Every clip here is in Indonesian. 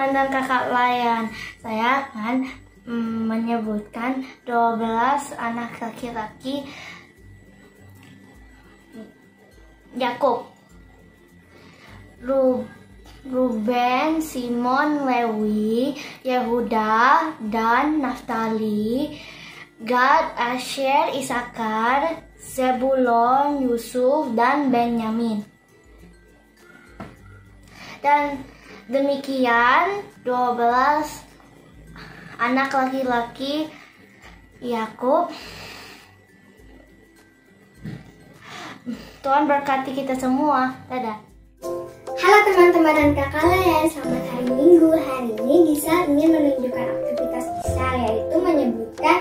Dan kakak layan, saya akan menyebutkan 12 anak laki-laki Yakub. Ruben, Simon, Lewi, Yehuda, Dan, Naftali, Gad, Asher, Isakar, Zebulon, Yusuf, dan Benyamin. Dan demikian 12 anak laki-laki Yakub. Tuhan berkati kita semua. Dadah. Halo teman-teman dan kakak layan, selamat hari Minggu. Hari ini Gisal ingin menunjukkan aktivitas Gisal, yaitu menyebutkan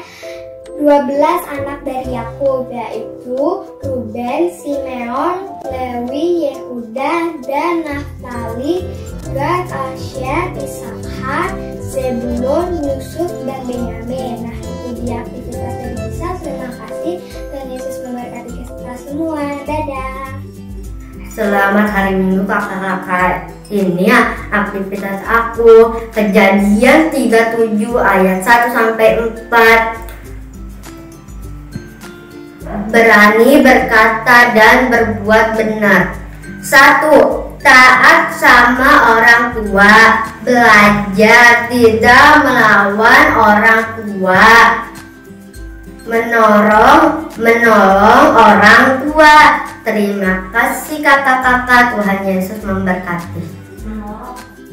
12 anak dari Yakub, yaitu Ruben, Simeon, Lewi, Yehuda, dan Naftali, Gad, Asher, Isakar, Zebulon, Yusuf, dan Benyamin. Nah, itu dia aktivitas dari Gisal. Terima kasih. Tuhan Yesus memberkati kita semua. Dadah. Selamat hari Minggu kakak-kakak. Ini ya aktivitas aku. Kejadian 37 ayat 1 sampai 4. Berani berkata dan berbuat benar. 1. Taat sama orang tua. Belajar tidak melawan orang tua. Menolong orang tua. Terima kasih kakak-kakak. Tuhan Yesus memberkati.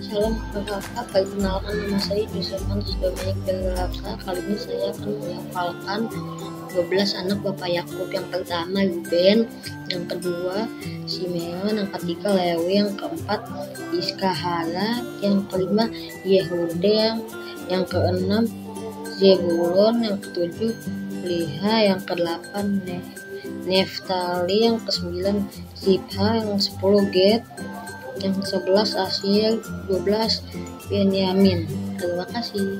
Salam kakak-kakak, perkenalkan nama saya Joseph Antus Dominic Bengelapsa. Kali ini saya akan menghafalkan 12 anak Bapak Yakub. Yang pertama Ruben, yang kedua Simeon, yang ketiga Lewi, yang keempat Iskahara, yang kelima Yehuda, yang keenam Zebulon, yang ketujuh Liha, yang kedelapan Neftali, yang ke-9 Zipha, yang 10 Gad, yang ke-11 Asir, 12 Benyamin. Terima kasih.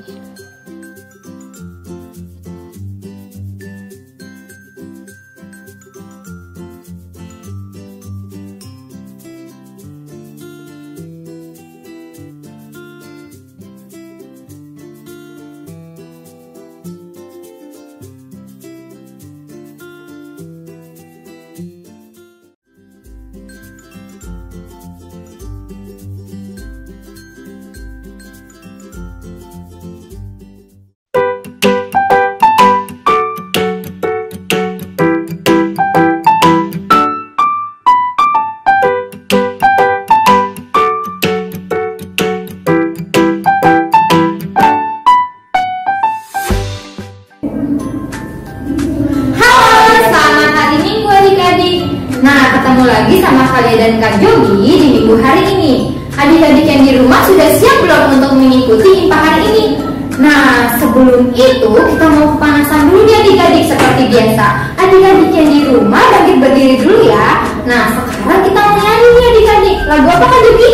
Nah, ketemu lagi sama kalian dan Kak Jogi di minggu hari ini. Adik-adik yang di rumah sudah siap belum untuk mengikuti IMPA hari ini? Nah, sebelum itu kita mau pemanasan dulu nih adik-adik seperti biasa. Adik-adik yang di rumah bangkit berdiri dulu ya. Nah, sekarang kita mau nyanyi nih adik-adik. Lagu apa Kak Jogi?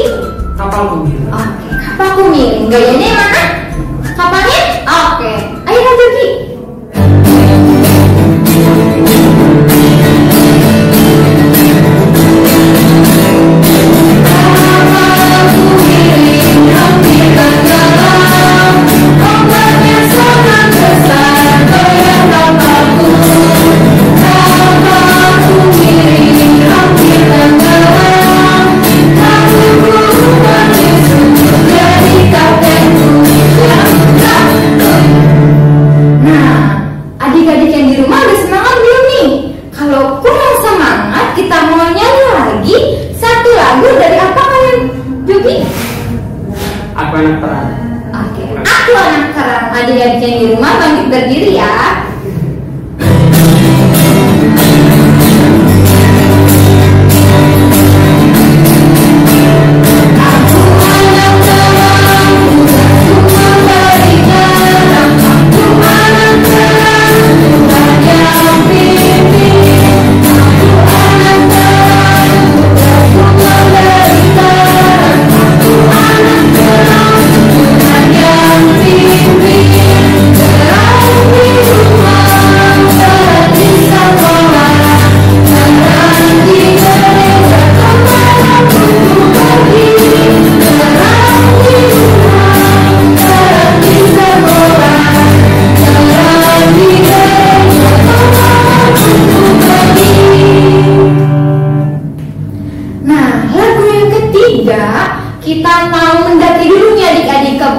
Kapalku Miring. Oke, Kapalku Miring. Gayanya yang mana? Kapalnya? Oke, ayo Kak Jogi. Aku anak terang. Oke, aku anak terang. Adik-adik yang di rumah bangkit berdiri ya. Terang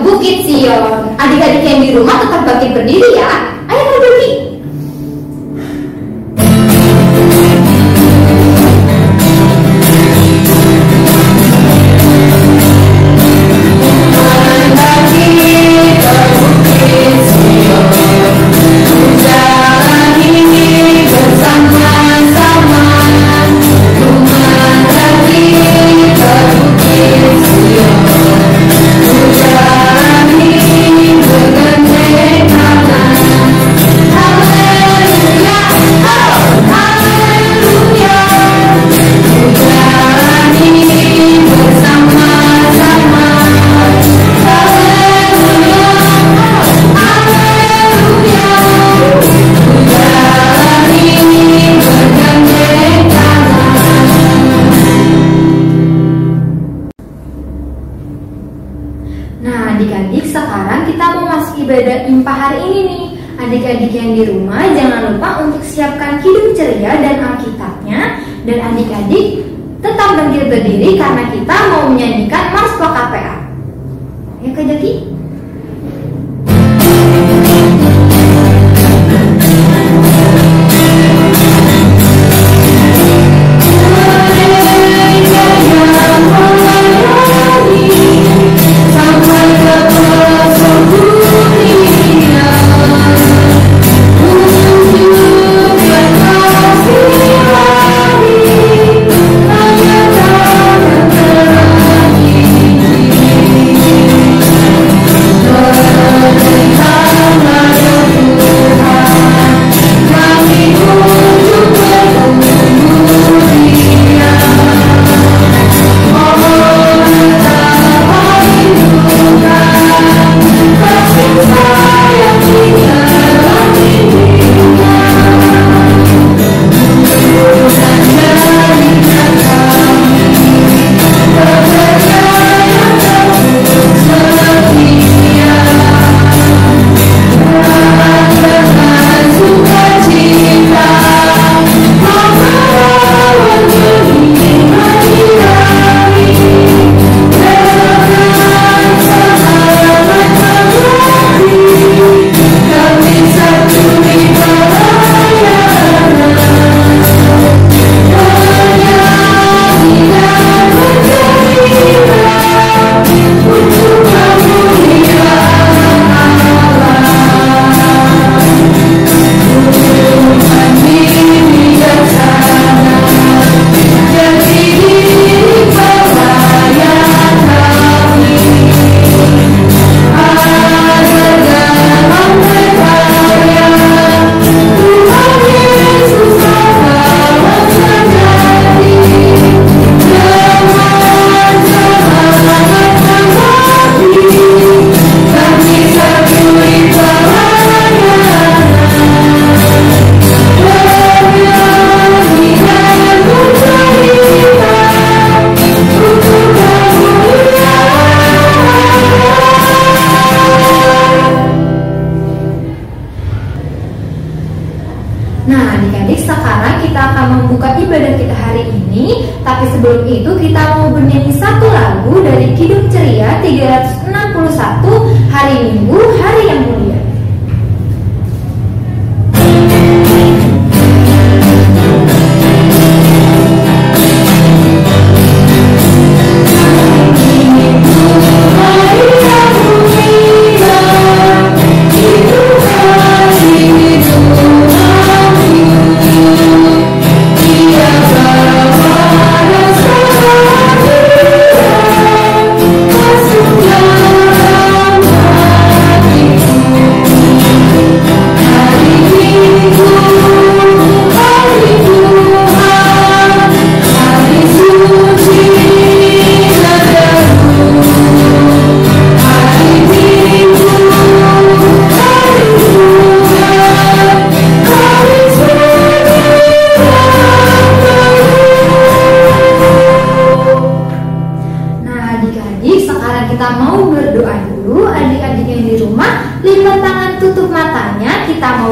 Bukit Sion. Adik-adik yang di rumah tetap bangkit berdiri ya. Ayo Kak Jogi. Nah adik-adik, sekarang kita mau masuk ibadah Impah hari ini nih. Adik-adik yang di rumah jangan lupa untuk siapkan Kidung Ceria dan Alkitabnya. Dan adik-adik tetap bangkit berdiri karena kita mau menyanyikan Mars Pro KPA. Ya Kak Jogi? Nah adik-adik, sekarang kita akan membuka ibadah kita hari ini. Tapi sebelum itu kita mau bernyanyi satu lagu dari Kidung Ceria 361, Hari Minggu, Hari yang Mulia.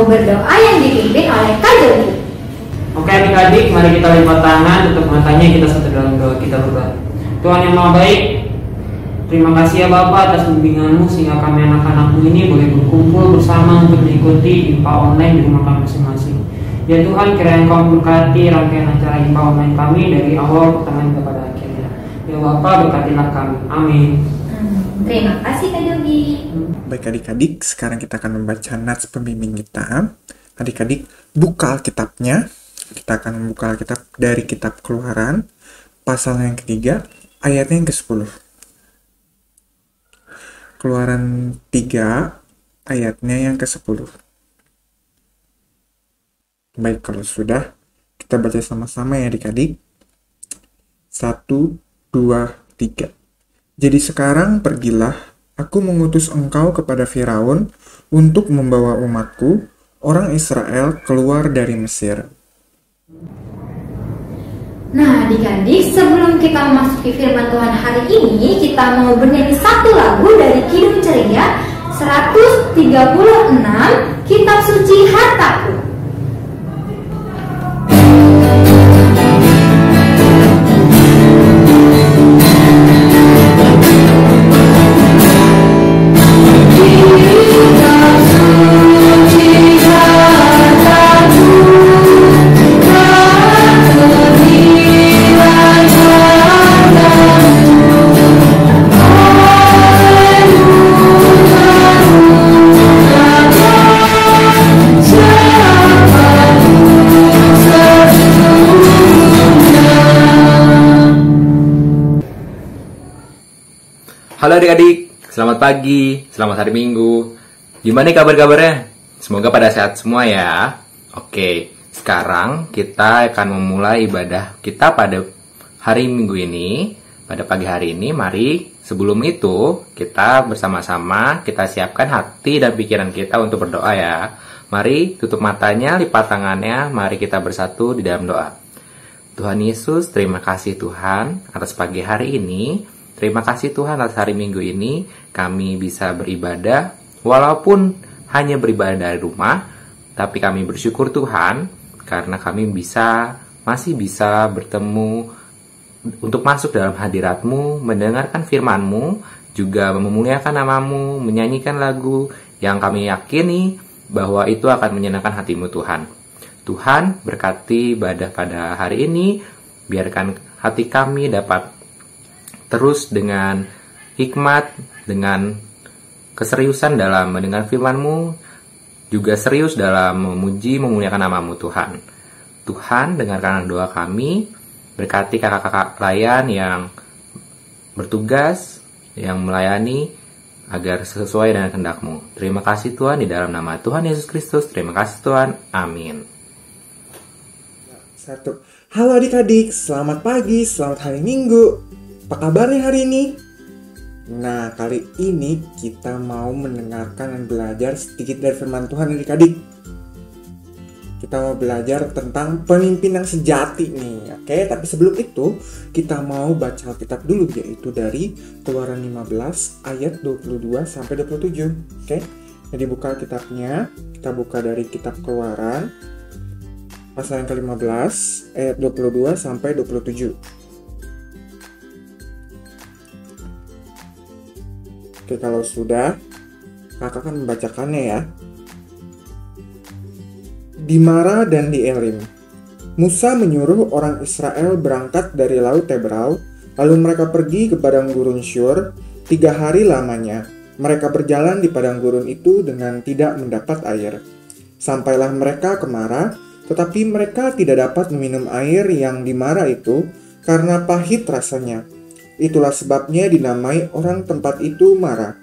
Berdoa yang dipimpin oleh Kak Jogi. Oke adik-adik, mari kita lipat tangan, tutup matanya, kita satu dalam doa, kita berdoa. Tuhan yang Maha Baik, Terima kasih ya Bapak atas bimbinganmu sehingga kami anak-anakmu ini boleh berkumpul bersama untuk mengikuti IPA online di rumah kami masing-masing. Ya Tuhan, kiranya Engkau memberkati rangkaian acara IPA online kami dari awal pertengahan kepada akhirnya. Ya Bapak, berkatilah kami. Amin. Terima kasih Kak Jogi. Baik adik-adik, sekarang kita akan membaca nats pembimbing kita. Adik-adik, buka Alkitabnya. Kita akan membuka Alkitab dari kitab Keluaran, pasal yang ketiga, ayatnya yang ke-10. Keluaran 3, ayatnya yang ke-10. Baik, kalau sudah, kita baca sama-sama ya adik-adik. 1, 2, 3. Jadi sekarang pergilah, aku mengutus engkau kepada Firaun untuk membawa umatku, orang Israel, keluar dari Mesir. Nah adik-adik, sebelum kita memasuki firman Tuhan hari ini, kita mau bernyanyi satu lagu dari Kidung Ceria 136, Kitab Suci Hartaku. Halo adik-adik, selamat pagi, selamat hari Minggu. Gimana nih kabar-kabarnya? Semoga pada sehat semua ya. Oke, sekarang kita akan memulai ibadah kita pada hari Minggu ini. Pada pagi hari ini, mari sebelum itu kita bersama-sama kita siapkan hati dan pikiran kita untuk berdoa ya. Mari tutup matanya, lipat tangannya, mari kita bersatu di dalam doa. Tuhan Yesus, terima kasih Tuhan atas pagi hari ini. Terima kasih Tuhan atas hari Minggu ini kami bisa beribadah walaupun hanya beribadah dari rumah, tapi kami bersyukur Tuhan karena kami masih bisa bertemu untuk masuk dalam hadirat-Mu, mendengarkan firman-Mu, juga memuliakan nama-Mu, menyanyikan lagu yang kami yakini bahwa itu akan menyenangkan hati-Mu Tuhan. Tuhan berkati ibadah pada hari ini, biarkan hati kami dapat terus dengan hikmat, dengan keseriusan dalam mendengar firman-Mu, juga serius dalam memuji, memuliakan nama-Mu Tuhan. Tuhan, dengarkan doa kami, berkati kakak-kakak layan yang bertugas, yang melayani, agar sesuai dengan kehendak-Mu. Terima kasih Tuhan, di dalam nama Tuhan Yesus Kristus, terima kasih Tuhan, amin. 1. Halo adik-adik, selamat pagi, selamat hari Minggu. Apa kabarnya hari ini? Nah, kali ini kita mau mendengarkan dan belajar sedikit dari firman Tuhan adik-adik. Kita mau belajar tentang pemimpin yang sejati nih, oke? Tapi sebelum itu, kita mau baca Alkitab dulu, yaitu dari Keluaran 15 ayat 22 sampai 27, oke? Jadi buka Alkitabnya, kita buka dari kitab Keluaran pasal yang ke-15 ayat 22 sampai 27. Oke, kalau sudah, kakak akan membacakannya ya. Di Mara dan di Elim, Musa menyuruh orang Israel berangkat dari Laut Tebrau, lalu mereka pergi ke padang gurun Syur 3 hari lamanya. Mereka berjalan di padang gurun itu dengan tidak mendapat air. Sampailah mereka ke Mara, tetapi mereka tidak dapat meminum air yang di Mara itu karena pahit rasanya. Itulah sebabnya dinamai orang tempat itu Mara.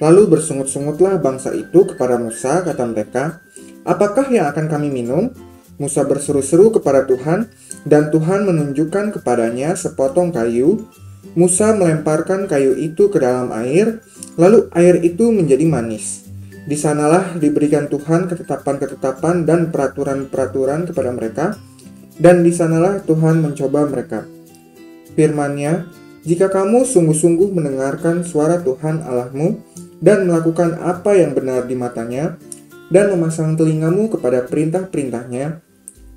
Lalu bersungut-sungutlah bangsa itu kepada Musa, kata mereka, "Apakah yang akan kami minum?" Musa berseru-seru kepada Tuhan, dan Tuhan menunjukkan kepadanya sepotong kayu. Musa melemparkan kayu itu ke dalam air, lalu air itu menjadi manis. Di sanalah diberikan Tuhan ketetapan-ketetapan dan peraturan-peraturan kepada mereka, dan di sanalah Tuhan mencoba mereka. Firman-Nya, "Jika kamu sungguh-sungguh mendengarkan suara Tuhan Allahmu dan melakukan apa yang benar di matanya, dan memasang telingamu kepada perintah-perintahnya,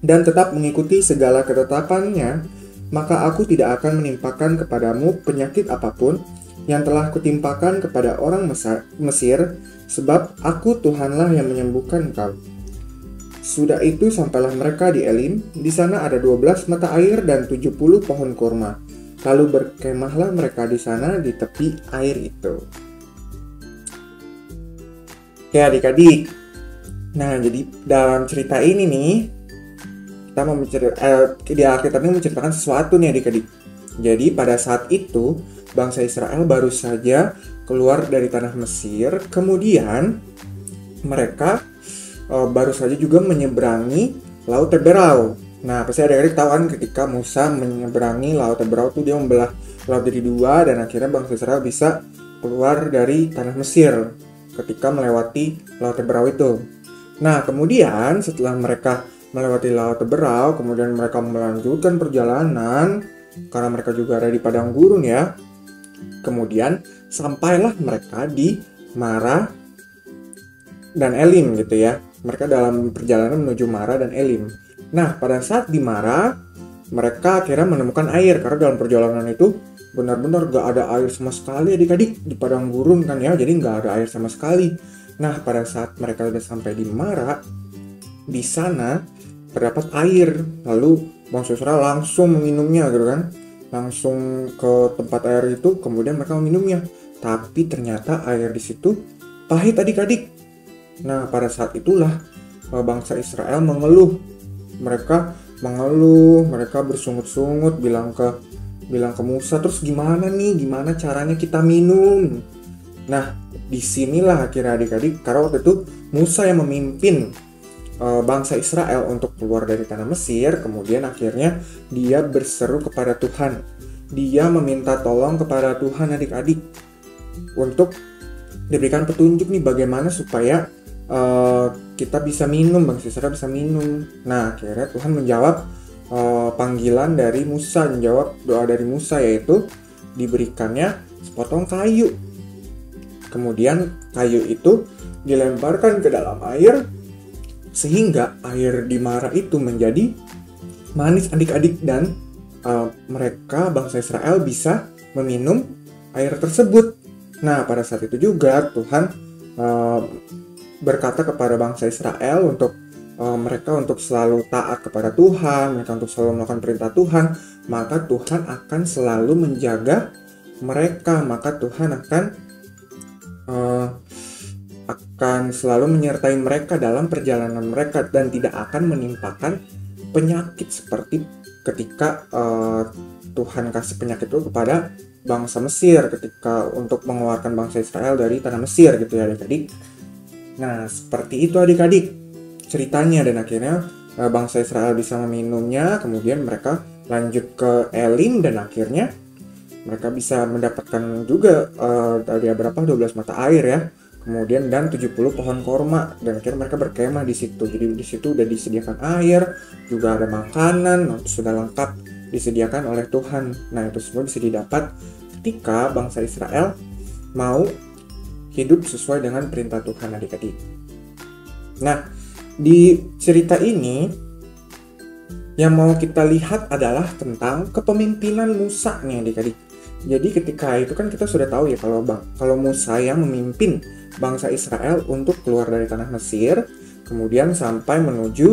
dan tetap mengikuti segala ketetapannya, maka aku tidak akan menimpakan kepadamu penyakit apapun yang telah kutimpakan kepada orang Mesir, sebab aku Tuhanlah yang menyembuhkan engkau. Sudah itu sampailah mereka di Elim, di sana ada 12 mata air dan 70 pohon kurma. Lalu berkemahlah mereka di sana di tepi air itu. Oke adik-adik, nah jadi dalam cerita ini nih, kita mau di Alkitab ini menceritakan sesuatu nih adik-adik. Jadi pada saat itu, bangsa Israel baru saja keluar dari tanah Mesir, kemudian mereka baru saja juga menyeberangi Laut Teberau. Nah, pasti adik-adik tahu kan ketika Musa menyeberangi Laut Teberau itu dia membelah laut jadi dua dan akhirnya bangsa Israel bisa keluar dari tanah Mesir ketika melewati Laut Teberau itu. Nah, kemudian setelah mereka melewati Laut Teberau, kemudian mereka melanjutkan perjalanan karena mereka juga ada di padang gurun ya. Kemudian sampailah mereka di Mara dan Elim gitu ya. Mereka dalam perjalanan menuju Mara dan Elim. Nah, pada saat di Mara, mereka akhirnya menemukan air. Karena dalam perjalanan itu benar-benar gak ada air sama sekali adik-adik. Di padang gurun kan ya, jadi gak ada air sama sekali. Nah, pada saat mereka sudah sampai di Mara, di sana terdapat air. Lalu bangsa Israel langsung meminumnya gitu kan. Langsung ke tempat air itu, kemudian mereka meminumnya. Tapi ternyata air di situ pahit adik-adik. Nah, pada saat itulah bangsa Israel mengeluh. Mereka mengeluh, mereka bersungut-sungut bilang ke Musa, terus gimana nih? Gimana caranya kita minum? Nah, disinilah akhirnya adik-adik, karena waktu itu Musa yang memimpin bangsa Israel untuk keluar dari tanah Mesir, kemudian akhirnya dia berseru kepada Tuhan. Dia meminta tolong kepada Tuhan adik-adik untuk diberikan petunjuk nih bagaimana supaya kita bisa minum, bangsa Israel bisa minum. Nah, akhirnya Tuhan menjawab panggilan dari Musa, menjawab doa dari Musa, yaitu diberikannya sepotong kayu. Kemudian kayu itu dilemparkan ke dalam air sehingga air di Mara itu menjadi manis adik-adik dan mereka bangsa Israel bisa meminum air tersebut. Nah, pada saat itu juga Tuhan berkata kepada bangsa Israel untuk mereka untuk selalu taat kepada Tuhan, mereka untuk selalu melakukan perintah Tuhan, maka Tuhan akan selalu menjaga mereka, maka Tuhan akan selalu menyertai mereka dalam perjalanan mereka dan tidak akan menimpakan penyakit seperti ketika Tuhan kasih penyakit itu kepada bangsa Mesir ketika untuk mengeluarkan bangsa Israel dari tanah Mesir gitu ya adik-adik. Nah, seperti itu adik-adik ceritanya, dan akhirnya bangsa Israel bisa meminumnya, kemudian mereka lanjut ke Elim dan akhirnya mereka bisa mendapatkan juga dari berapa 12 mata air ya. Kemudian dan 70 pohon korma dan akhirnya mereka berkemah di situ. Jadi di situ udah disediakan air, juga ada makanan, sudah lengkap disediakan oleh Tuhan. Nah, itu semua bisa didapat ketika bangsa Israel mau hidup sesuai dengan perintah Tuhan adik-adik. Nah, di cerita ini yang mau kita lihat adalah tentang kepemimpinan Musa nih adik-adik. Jadi ketika itu kan kita sudah tahu ya kalau Musa yang memimpin bangsa Israel untuk keluar dari tanah Mesir, kemudian sampai menuju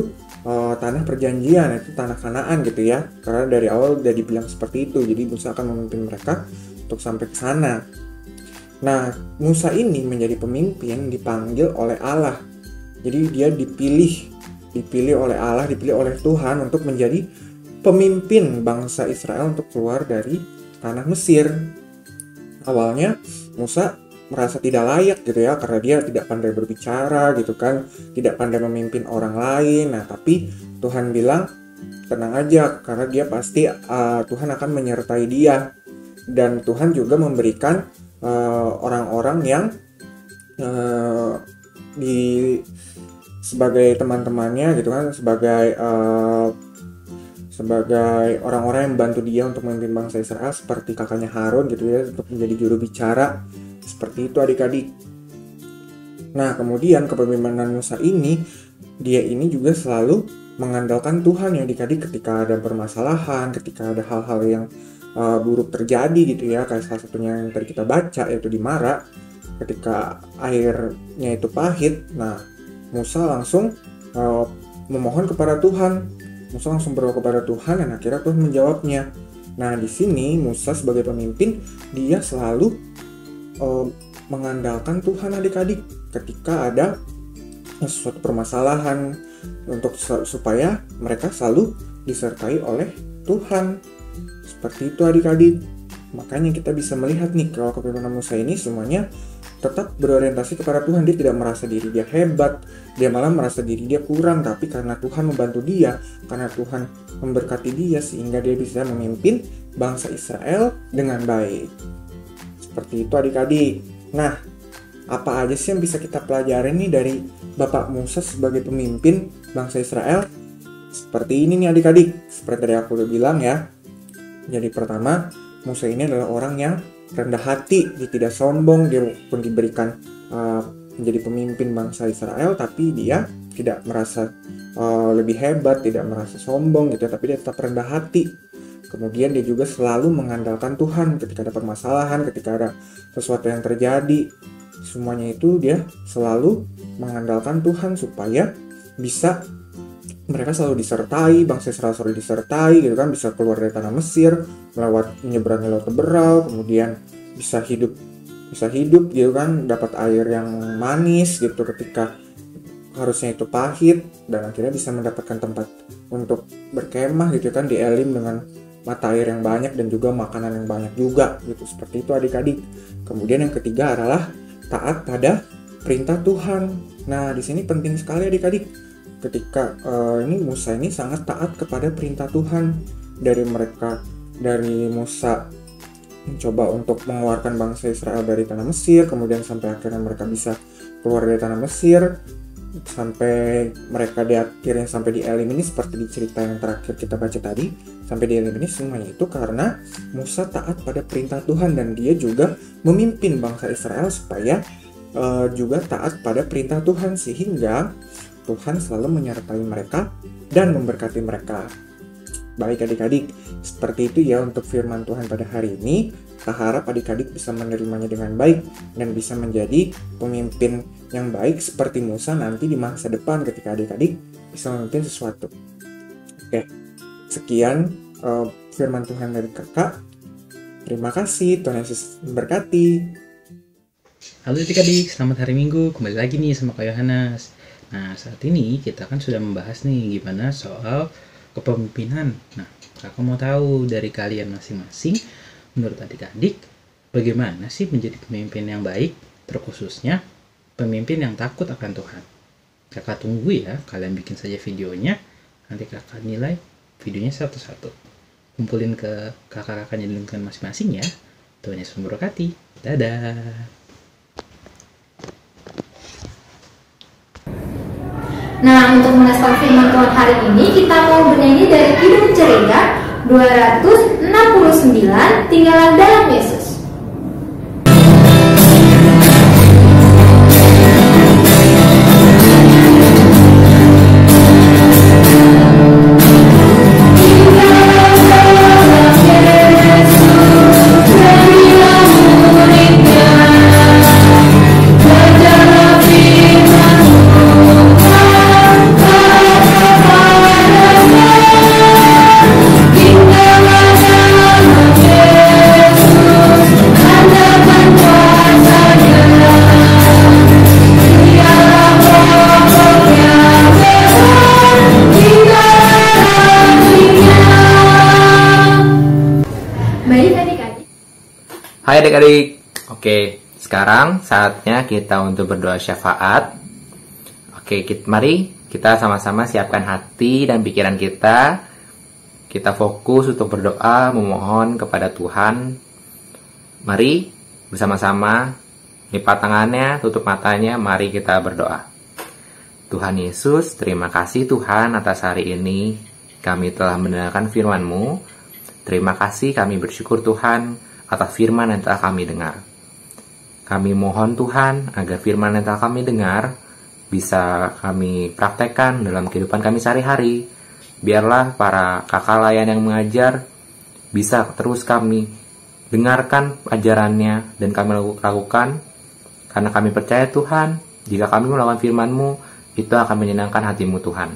tanah perjanjian, itu tanah Kanaan gitu ya. Karena dari awal udah dibilang seperti itu, jadi Musa akan memimpin mereka untuk sampai ke sana. Nah, Musa ini menjadi pemimpin dipanggil oleh Allah. Jadi dia dipilih oleh Allah, dipilih oleh Tuhan untuk menjadi pemimpin bangsa Israel untuk keluar dari tanah Mesir. Awalnya Musa merasa tidak layak gitu ya, karena dia tidak pandai berbicara gitu kan, tidak pandai memimpin orang lain. Nah, tapi Tuhan bilang tenang aja, karena dia pasti Tuhan akan menyertai dia. Dan Tuhan juga memberikan orang-orang yang sebagai teman-temannya gitu kan, sebagai orang-orang yang membantu dia untuk memimpin bangsa Israel, seperti kakaknya Harun gitu ya, untuk menjadi juru bicara. Seperti itu adik-adik. Nah, kemudian kepemimpinan Musa ini, dia ini juga selalu mengandalkan Tuhan ya adik-adik ketika ada permasalahan, ketika ada hal-hal yang buruk terjadi gitu ya, kayak salah satunya yang tadi kita baca yaitu di Mara, ketika airnya itu pahit. Nah, Musa langsung memohon kepada Tuhan. Musa langsung berdoa kepada Tuhan dan akhirnya Tuhan menjawabnya. Nah, di sini Musa sebagai pemimpin dia selalu mengandalkan Tuhan adik-adik ketika ada suatu permasalahan, untuk supaya mereka selalu disertai oleh Tuhan. Seperti itu adik-adik. Makanya kita bisa melihat nih kalau kepemimpinan Musa ini semuanya tetap berorientasi kepada Tuhan. Dia tidak merasa diri dia hebat, dia malah merasa diri dia kurang, tapi karena Tuhan membantu dia, karena Tuhan memberkati dia, sehingga dia bisa memimpin bangsa Israel dengan baik. Seperti itu adik-adik. Nah, apa aja sih yang bisa kita pelajari nih dari Bapak Musa sebagai pemimpin bangsa Israel? Seperti ini nih adik-adik, seperti tadi aku udah bilang ya. Jadi pertama, Musa ini adalah orang yang rendah hati, dia tidak sombong. Dia pun diberikan menjadi pemimpin bangsa Israel, tapi dia tidak merasa lebih hebat, tidak merasa sombong gitu, tapi dia tetap rendah hati. Kemudian dia juga selalu mengandalkan Tuhan ketika ada permasalahan, ketika ada sesuatu yang terjadi. Semuanya itu dia selalu mengandalkan Tuhan supaya bisa mereka selalu disertai, bangsa Israel selalu disertai gitu kan, bisa keluar dari tanah Mesir, menyeberangi laut Teberau, kemudian bisa hidup gitu kan, dapat air yang manis gitu ketika harusnya itu pahit, dan akhirnya bisa mendapatkan tempat untuk berkemah gitu kan di Elim dengan mata air yang banyak dan juga makanan yang banyak juga gitu. Seperti itu adik-adik. Kemudian yang ketiga adalah taat pada perintah Tuhan. Nah, di sini penting sekali adik-adik. Ketika ini Musa ini sangat taat kepada perintah Tuhan. Dari Musa mencoba untuk mengeluarkan bangsa Israel dari tanah Mesir, kemudian sampai akhirnya mereka bisa keluar dari tanah Mesir, sampai mereka akhirnya sampai di Elim ini, seperti di cerita yang terakhir kita baca tadi, sampai di Elim ini, semuanya itu karena Musa taat pada perintah Tuhan, dan dia juga memimpin bangsa Israel supaya juga taat pada perintah Tuhan, sehingga Tuhan selalu menyertai mereka dan memberkati mereka. Baik adik-adik, seperti itu ya untuk firman Tuhan pada hari ini. Kita harap adik-adik bisa menerimanya dengan baik dan bisa menjadi pemimpin yang baik seperti Musa nanti di masa depan ketika adik-adik bisa memimpin sesuatu. Oke, sekian firman Tuhan dari kakak. Terima kasih, Tuhan Yesus memberkati. Halo adik-adik, selamat hari Minggu. Kembali lagi nih sama Kak Yohanes. Nah, saat ini kita kan sudah membahas nih gimana soal kepemimpinan. Nah, kakak mau tahu dari kalian masing-masing, menurut adik-adik, bagaimana sih menjadi pemimpin yang baik, terkhususnya pemimpin yang takut akan Tuhan. Kakak tunggu ya, kalian bikin saja videonya, nanti kakak nilai videonya satu-satu. Kumpulin ke kakak-kakaknya di lingkungan masing-masing ya. Tuhan Yesus memberkati. Dadah. Nah, untuk mengaspal firman Tuhan hari ini, kita mau bernyanyi dari Kidung Ceria 269, Tinggallah dalam Yesus. Hai adik-adik. Oke, sekarang saatnya kita untuk berdoa syafaat. Oke, mari kita sama-sama siapkan hati dan pikiran kita. Kita fokus untuk berdoa, memohon kepada Tuhan. Mari bersama-sama lipat tangannya, tutup matanya, mari kita berdoa. Tuhan Yesus, terima kasih Tuhan atas hari ini. Kami telah mendengarkan firman-Mu. Terima kasih, kami bersyukur Tuhan atas firman yang telah kami dengar. Kami mohon Tuhan agar firman yang telah kami dengar bisa kami praktekkan dalam kehidupan kami sehari-hari. Biarlah para kakak layan yang mengajar bisa terus kami dengarkan ajarannya dan kami lakukan, karena kami percaya Tuhan, jika kami melakukan firman-Mu, itu akan menyenangkan hati-Mu Tuhan.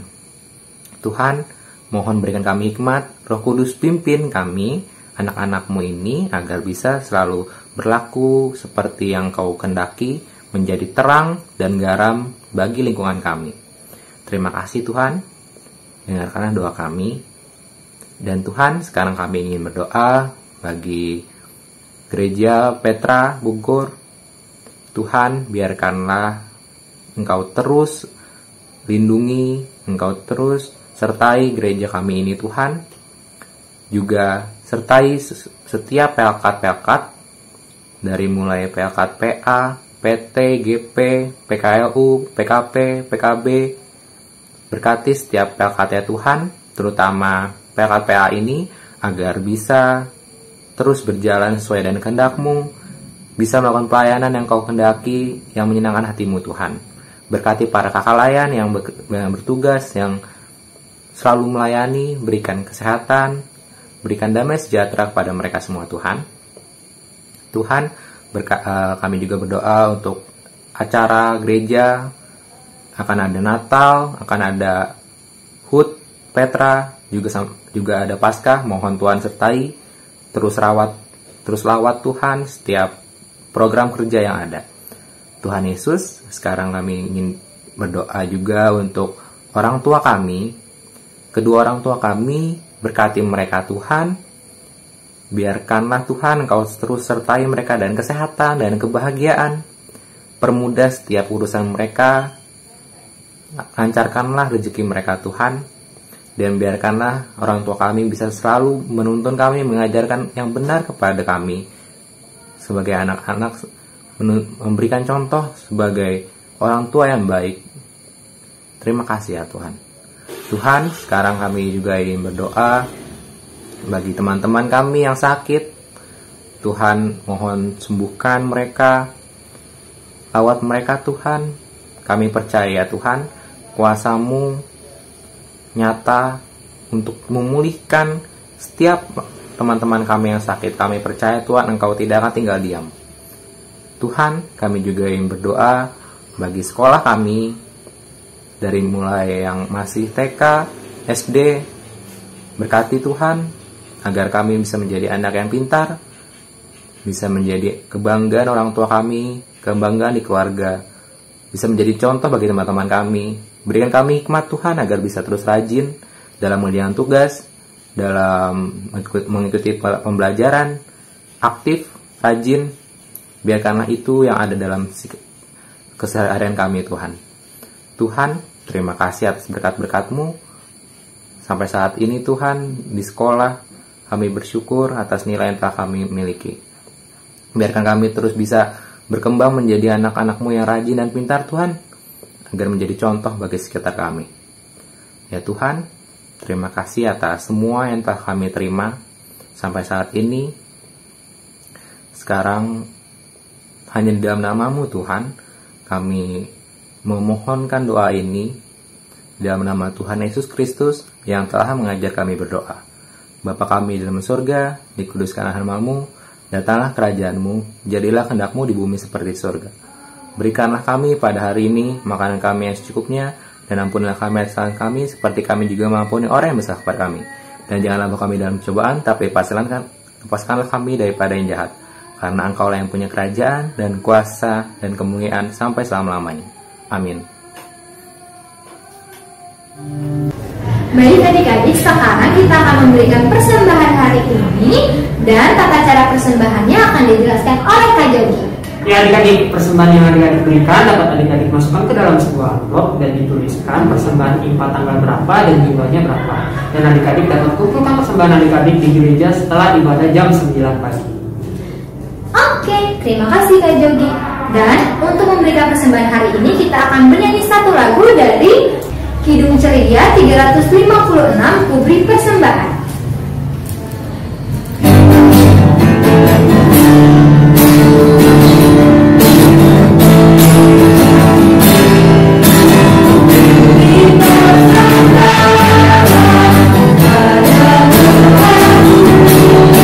Tuhan, mohon berikan kami hikmat, Roh Kudus pimpin kami, anak-anak-Mu ini, agar bisa selalu berlaku seperti yang Kau kehendaki, menjadi terang dan garam bagi lingkungan kami. Terima kasih Tuhan, dengarkanlah doa kami. Dan Tuhan, sekarang kami ingin berdoa bagi Gereja Petra Bogor. Tuhan, biarkanlah Engkau terus lindungi, Engkau terus sertai gereja kami ini Tuhan. Juga sertai setiap pelekat-pelekat, dari mulai pelekat PA, PT, GP, PKLU, PKP, PKB. Berkati setiap pelekat ya Tuhan, terutama pelekat PA ini, agar bisa terus berjalan sesuai dengan kehendak-Mu, bisa melakukan pelayanan yang Kau kehendaki, yang menyenangkan hati-Mu Tuhan. Berkati para kakak layan yang bertugas, yang selalu melayani, berikan kesehatan, berikan damai sejahtera kepada mereka semua Tuhan. Tuhan, kami juga berdoa untuk acara gereja, akan ada Natal, akan ada HUT Petra, juga ada Paskah. Mohon Tuhan sertai, terus lawat Tuhan setiap program kerja yang ada. Tuhan Yesus, sekarang kami ingin berdoa juga untuk orang tua kami, kedua orang tua kami, berkati mereka Tuhan. Biarkanlah Tuhan Engkau terus sertai mereka dan kesehatan dan kebahagiaan. Permudah setiap urusan mereka, lancarkanlah rezeki mereka Tuhan. Dan biarkanlah orang tua kami bisa selalu menuntun kami, mengajarkan yang benar kepada kami. Sebagai anak-anak, memberikan contoh sebagai orang tua yang baik. Terima kasih ya Tuhan. Tuhan, sekarang kami juga ingin berdoa bagi teman-teman kami yang sakit. Tuhan, mohon sembuhkan mereka, lawat mereka Tuhan. Kami percaya Tuhan, kuasa-Mu nyata untuk memulihkan setiap teman-teman kami yang sakit. Kami percaya Tuhan, Engkau tidak akan tinggal diam. Tuhan, kami juga ingin berdoa bagi sekolah kami, dari mulai yang masih TK, SD. Berkati Tuhan, agar kami bisa menjadi anak yang pintar, bisa menjadi kebanggaan orang tua kami, kebanggaan di keluarga, bisa menjadi contoh bagi teman-teman kami. Berikan kami hikmat Tuhan, agar bisa terus rajin dalam mengerjakan tugas, dalam mengikuti pembelajaran, aktif, rajin. Biarkanlah itu yang ada dalam keseharian kami Tuhan. Tuhan, terima kasih atas berkat-berkat-Mu. Sampai saat ini Tuhan, di sekolah kami bersyukur atas nilai yang telah kami miliki. Biarkan kami terus bisa berkembang menjadi anak-anak-Mu yang rajin dan pintar Tuhan, agar menjadi contoh bagi sekitar kami. Ya Tuhan, terima kasih atas semua yang telah kami terima sampai saat ini. Sekarang hanya di dalam nama-Mu Tuhan, kami memohonkan doa ini di dalam nama Tuhan Yesus Kristus yang telah mengajar kami berdoa. Bapa kami di dalam surga, dikuduskanlah nama-Mu, datanglah kerajaan-Mu, jadilah kehendak-Mu di bumi seperti di surga. Berikanlah kami pada hari ini makanan kami yang secukupnya, dan ampunilah kami kesalahan kami, seperti kami juga mengampuni orang yang bersalah kepada kami. Dan janganlah bawa kami dalam cobaan, tapi lepaskanlah kami daripada yang jahat. Karena Engkaulah yang punya kerajaan, dan kuasa, dan kemuliaan sampai selama-lamanya. Amin. Baik adik-adik, sekarang kita akan memberikan persembahan hari ini, dan tata cara persembahannya akan dijelaskan oleh Kak Jogi. Ya adik-adik, persembahan yang adik-adik berikan dapat adik-adik masukkan ke dalam sebuah amplop dan dituliskan persembahan IMPA tanggal berapa dan jumlahnya berapa. Dan adik-adik dapat kumpulkan persembahan adik-adik di gereja setelah ibadah jam 9 pagi. Oke, terima kasih Kak Jogi. Dan untuk memberikan persembahan hari ini, kita akan bernyanyi satu lagu dari Kidung Ceria 356, Kubri Persembahan. Pada Tuhan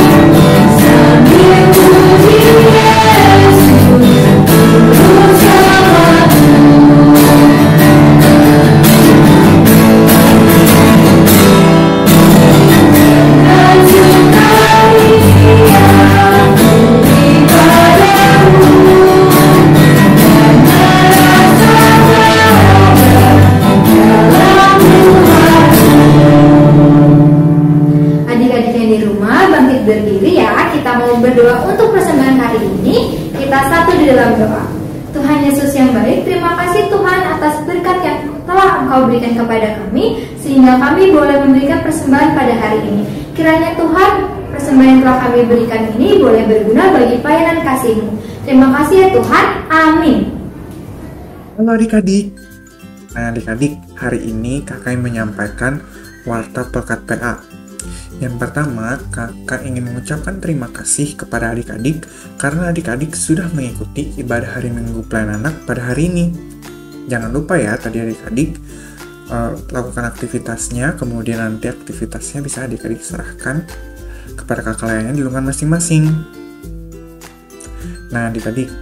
berdiri ya, kita mau berdoa untuk persembahan hari ini. Kita satu di dalam doa. Tuhan Yesus yang baik, terima kasih Tuhan atas berkat yang telah Engkau berikan kepada kami, sehingga kami boleh memberikan persembahan pada hari ini. Kiranya Tuhan, persembahan yang telah kami berikan ini boleh berguna bagi pelayanan kasih-Mu. Terima kasih ya Tuhan, amin. Halo adik-adik. Nah adik-adik, hari ini kakak menyampaikan warta pelekat PA. Yang pertama, kakak ingin mengucapkan terima kasih kepada adik-adik karena adik-adik sudah mengikuti ibadah hari Minggu Pelayanan Anak pada hari ini. Jangan lupa ya tadi adik-adik lakukan aktivitasnya, kemudian nanti aktivitasnya bisa adik-adik serahkan kepada kakak lainnya di lingkungan masing-masing. Nah adik-adik,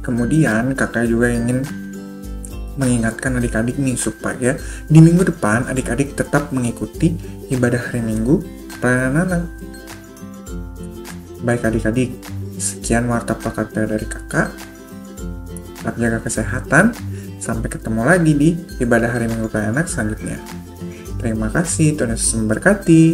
kemudian kakak juga ingin mengingatkan adik-adik nih supaya di minggu depan adik-adik tetap mengikuti ibadah hari Minggu Pelayanan Anak. Baik adik-adik, sekian warta pelekat PA dari kakak. Tetap jaga kesehatan. Sampai ketemu lagi di ibadah hari Minggu Pelayanan Anak selanjutnya. Terima kasih, Tuhan Yesus memberkati.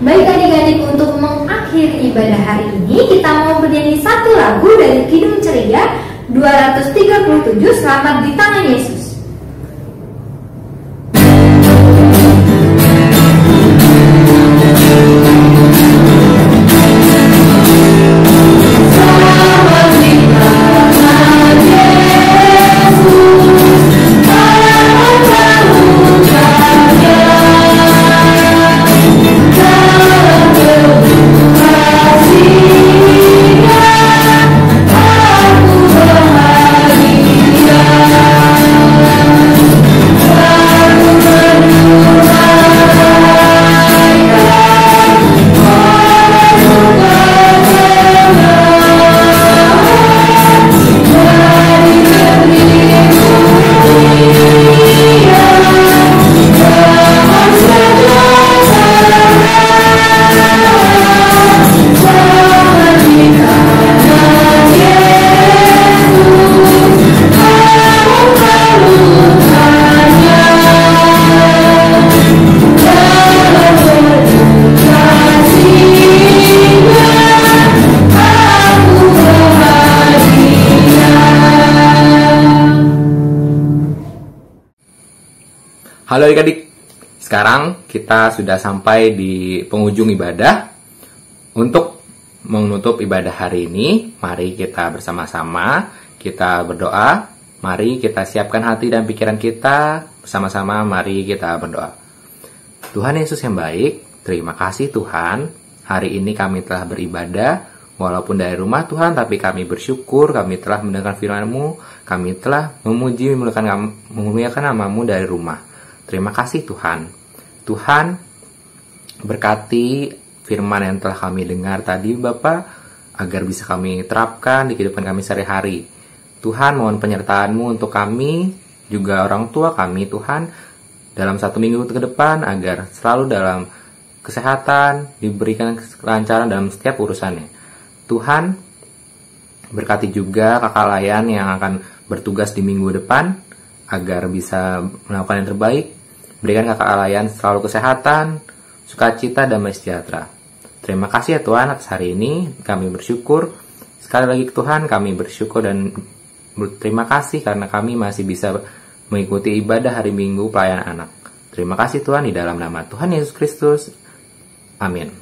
Baik adik-adik, untuk mengakhiri ibadah hari ini, kita mau bernyanyi satu lagu dari Kidung Ceria 237, Selamat di Tangan Yesus. Halo adik-adik, sekarang kita sudah sampai di penghujung ibadah. Untuk menutup ibadah hari ini, mari kita bersama-sama, kita berdoa. Mari kita siapkan hati dan pikiran kita, bersama-sama mari kita berdoa. Tuhan Yesus yang baik, terima kasih Tuhan, hari ini kami telah beribadah, walaupun dari rumah Tuhan, tapi kami bersyukur, kami telah mendengar firman-Mu, kami telah memuji, memuliakan nama-Mu dari rumah. Terima kasih Tuhan. Tuhan, berkati firman yang telah kami dengar tadi Bapa, agar bisa kami terapkan di kehidupan kami sehari-hari. Tuhan, mohon penyertaan-Mu untuk kami, juga orang tua kami Tuhan, dalam 1 minggu ke depan, agar selalu dalam kesehatan, diberikan kelancaran dalam setiap urusannya. Tuhan, berkati juga kakak layan yang akan bertugas di minggu depan, agar bisa melakukan yang terbaik. Berikan kakak layan selalu kesehatan, sukacita, damai sejahtera. Terima kasih ya Tuhan atas hari ini. Kami bersyukur. Sekali lagi Tuhan, kami bersyukur dan berterima kasih karena kami masih bisa mengikuti ibadah hari Minggu Pelayanan Anak. Terima kasih Tuhan, di dalam nama Tuhan Yesus Kristus. Amin.